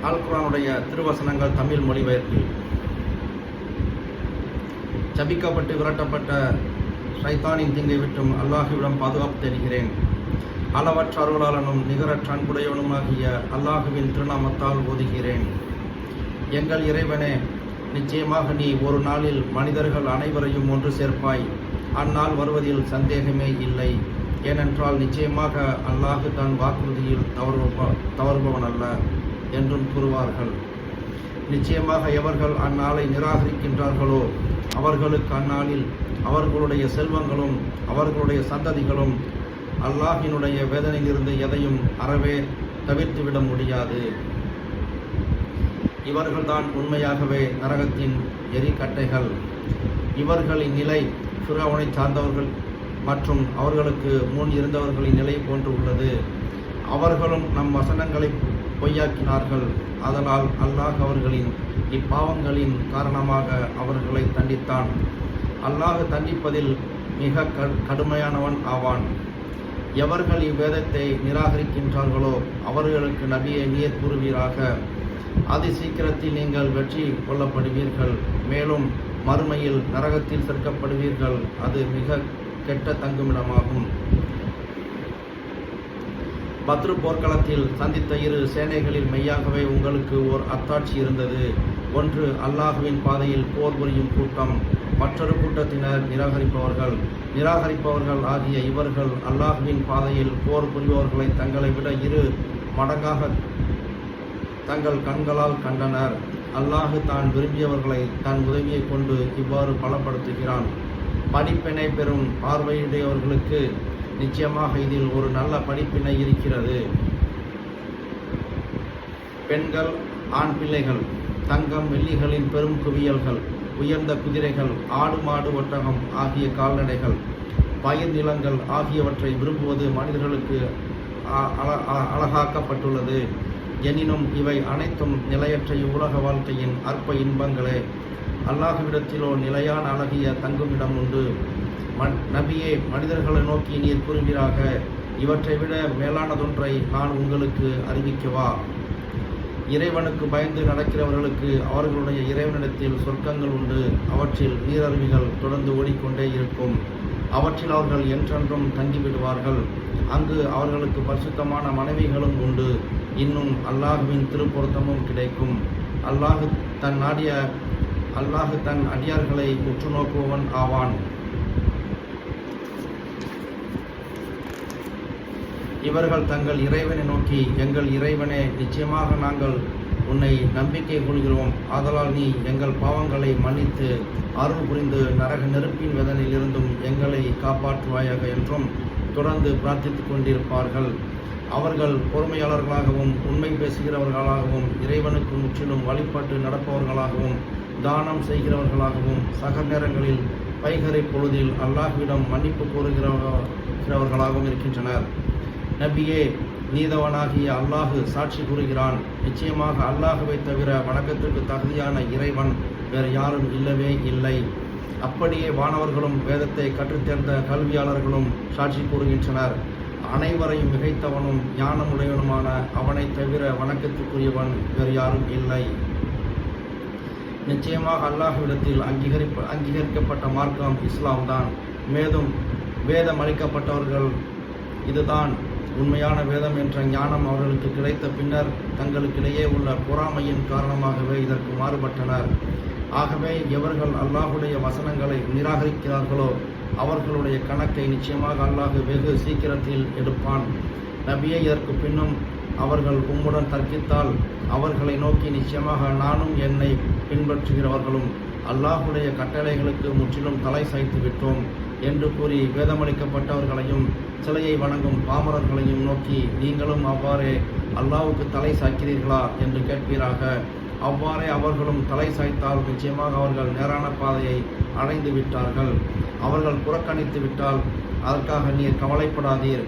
அல் குர்ஆனுடைய திருவசனங்கள் தமிழ் மொழிபெயர்ப்பில். சபிக்கப்பட்டு விரட்டப்பட்ட ஷைத்தானின் தீங்கை விட்டும் அல்லாஹுவிடம் பாதுகாப்பு தேடுகிறேன். அளவற்ற அருளாளனும் நிகரற்ற அன்புடையவனுமாகிய அல்லாஹுவின் திருநாமத்தால் ஓதுகிறேன். எங்கள் இறைவனே, நிச்சயமாக நீ ஒரு நாளில் மனிதர்கள் அனைவரையும் ஒன்று சேர்ப்பாய். அந்நாள் வருவதில் சந்தேகமே இல்லை. ஏனென்றால் நிச்சயமாக அல்லாஹு தான் வாக்குறுதியில் தவறுபவன் அல்ல என்றும் கூறுவார்கள். நிச்சயமாக எவர்கள் அந்நாளை நிராகரிக்கின்றார்களோ அவர்களுக்கு அந்நாளில் அவர்களுடைய செல்வங்களும் அவர்களுடைய சந்ததிகளும் அல்லாஹினுடைய வேதனையிலிருந்து எதையும் அறவே தவிர்த்துவிட முடியாது. இவர்கள்தான் உண்மையாகவே நரகத்தின் எரிக்கட்டைகள். இவர்களின் நிலை ஃபிரௌனை சார்ந்தவர்கள் மற்றும் அவர்களுக்கு முன் இருந்தவர்களின் நிலை போன்று உள்ளது. அவர்களும் நம் வசனங்களை பொய்யாக்கினார்கள். அதனால் அல்லாஹ் அவர்களின் இப்பாவங்களின் காரணமாக அவர்களை தண்டித்தான். அல்லாஹ் தண்டிப்பதில் மிக கடுமையானவன் ஆவான். எவர்கள் இவ்வேதத்தை நிராகரிக்கின்றார்களோ அவர்களுக்கு நபியை நீர் கூறுவீராக, அதி சீக்கிரத்தில் நீங்கள் வெற்றி கொள்ளப்படுவீர்கள். மேலும் மறுமையில் நரகத்தில் சேர்க்கப்படுவீர்கள். அது மிக கெட்ட தங்குமிடமாகும். பத்ரு போர்க்களத்தில் சந்தித்த இரு சேனைகளில் மெய்யாகவே உங்களுக்கு ஓர் அத்தாட்சி இருந்தது. ஒன்று அல்லாஹுவின் பாதையில் போர் புரியும் கூட்டம், மற்றொரு கூட்டத்தினர் நிராகரிப்பவர்கள் ஆகிய இவர்கள் அல்லாஹுவின் பாதையில் போர் புரிபவர்களை தங்களை விட 2 மடங்காக தங்கள் கண்களால் கண்டனர். அல்லாஹு தான் விரும்பியவர்களை தன் உதவியை கொண்டு இவ்வாறு பலப்படுத்துகிறான். படிப்பினை பெறும் பார்வையுடையவர்களுக்கு நிச்சயமாக இதில் ஒரு நல்ல படிப்பினை இருக்கிறது. பெண்கள், ஆண் பிள்ளைகள், தங்கம் வெள்ளிகளின் பெரும் குவியல்கள், உயர்ந்த குதிரைகள், ஆடு மாடு ஒட்டகம் ஆகிய கால்நடைகள், பயிர் நிலங்கள் ஆகியவற்றை விரும்புவது மனிதர்களுக்கு அழகாக்கப்பட்டுள்ளது. எனினும் இவை அனைத்தும் நிலையற்ற உலக வாழ்க்கையின் அற்ப இன்பங்களே. அல்லாஹ்விடத்திலோ நிலையான அழகிய தங்குமிடம் உண்டு. நபியே, மனிதர்களை நோக்கி நீர் கூறுவீராக, இவற்றை விட மேலானதொன்றை நான் உங்களுக்கு அறிவிக்கவா? இறைவனுக்கு பயந்து நடக்கிறவர்களுக்கு அவர்களுடைய இறைவனிடத்தில் சொர்க்கங்கள் உண்டு. அவற்றில் நீரருவிகள் தொடர்ந்து ஓடிக்கொண்டே இருக்கும். அவற்றில் அவர்கள் என்றென்றும் தங்கிவிடுவார்கள். அங்கு அவர்களுக்கு பரிசுத்தமான மனைவிகளும் உண்டு. இன்னும் அல்லாஹுவின் திருப்பொருத்தமும் கிடைக்கும். அல்லாஹு தன் அடியார்களை உற்று நோக்குபவன் ஆவான். இவர்கள் தங்கள் இறைவனை நோக்கி, எங்கள் இறைவனே, நிச்சயமாக நாங்கள் உன்னை நம்பிக்கை கொள்கிறோம். ஆதலால் நீ எங்கள் பாவங்களை மன்னித்து அருள் புரிந்து நரக நெருப்பின் வேதனையிலிருந்தும் எங்களை காப்பாற்றுவாயாக என்றும் தொடர்ந்து பிரார்த்தித்துக் கொண்டிருப்பார்கள். அவர்கள் பொறுமையாளர்களாகவும் உண்மை பேசுகிறவர்களாகவும் இறைவனுக்கு முற்றிலும் வழிபட்டு நடப்பவர்களாகவும் தானம் செய்கிறவர்களாகவும் சக நேரங்களில் பைகரை பொழுதில் அல்லாஹ்விடம் மன்னிப்பு கோருகிறவர்களாகவும் இருக்கின்றனர். நபியே, நீதவனாகிய அல்லாஹு சாட்சி கூறுகிறான். நிச்சயமாக அல்லாஹுவை தவிர வணக்கத்திற்கு தகுதியான இறைவன் வேறு யாரும் இல்லவே இல்லை. அப்படியே வானவர்களும் வேதத்தை கற்றுத்தேர்ந்த கல்வியாளர்களும் சாட்சி கூறுகின்றனர். அனைவரையும் மிகைத்தவனும் ஞானமுடையவனுமான அவனை தவிர வணக்கத்திற்குரியவன் வேறு யாரும் இல்லை. நிச்சயமாக அல்லாஹ்விடத்தில் அங்கீகரிக்கப்பட்ட மார்க்கம் இஸ்லாம் தான். மேலும் வேதம் அளிக்கப்பட்டவர்கள் இதுதான் உண்மையான வேதம் என்ற ஞானம் அவர்களுக்கு கிடைத்த பின்னர் தங்களுக்கிடையே உள்ள பொறாமையின் காரணமாகவே இதற்கு மாறுபட்டனர். ஆகவே எவர்கள் அல்லாஹுடைய வசனங்களை நிராகரிக்கிறார்களோ அவர்களுடைய கணக்கை நிச்சயமாக அல்லாஹ் வெகு சீக்கிரத்தில் எடுப்பான். நபியை இதற்கு பின்னும் அவர்கள் உம்முடன் தர்க்கித்தால் அவர்களை நோக்கி, நிச்சயமாக நானும் என்னை பின்பற்றுகிறவர்களும் அல்லாஹுடைய கட்டளைகளுக்கு முற்றிலும் தலை சாய்த்து விட்டோம் என்று கூறி வேதமளிக்கப்பட்டவர்களையும் சிலையை வணங்கும் பாமரர்களையும் நோக்கி, நீங்களும் அவ்வாறே அல்லாஹ்வுக்கு தலை சாய்க்கிறீர்களா என்று கேட்பீராக. அவ்வாறே அவர்களும் தலை சாய்த்தால் நிச்சயமாக அவர்கள் நேரான பாதையை அடைந்து விட்டார்கள். அவர்கள் புறக்கணித்து விட்டால் அதற்காக நீர் கவலைப்படாதீர்.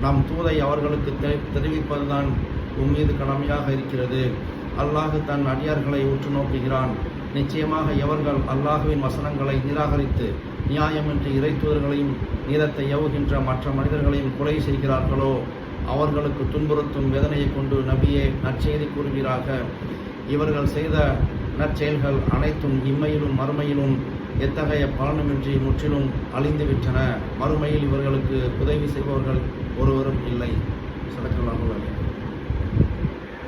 நம் தூதை அவர்களுக்கு தெரிவிப்பதுதான் உம்மீது கடமையாக இருக்கிறது. அல்லாஹ் தன் அடியார்களை உற்று நோக்குகிறான். நிச்சயமாக எவர்கள் அல்லாஹுவின் வசனங்களை நிராகரித்து நியாயமின்றி இறை தூதர்களையும் நீதத்தை ஏவுகின்ற மற்ற மனிதர்களையும் கொலை செய்கிறார்களோ அவர்களுக்கு துன்புறுத்தும் வேதனையை கொண்டு நபியே நற்செய்தி கூறுவீராக. இவர்கள் செய்த நற்செயல்கள் அனைத்தும் இம்மையிலும் மறுமையிலும் எத்தகைய பலனுமின்றி முற்றிலும் அழிந்துவிட்டன. மறுமையில் இவர்களுக்கு உதவி செய்பவர்கள் ஒருவரும் இல்லை. சதக்கல்லாஹு அலைஹி.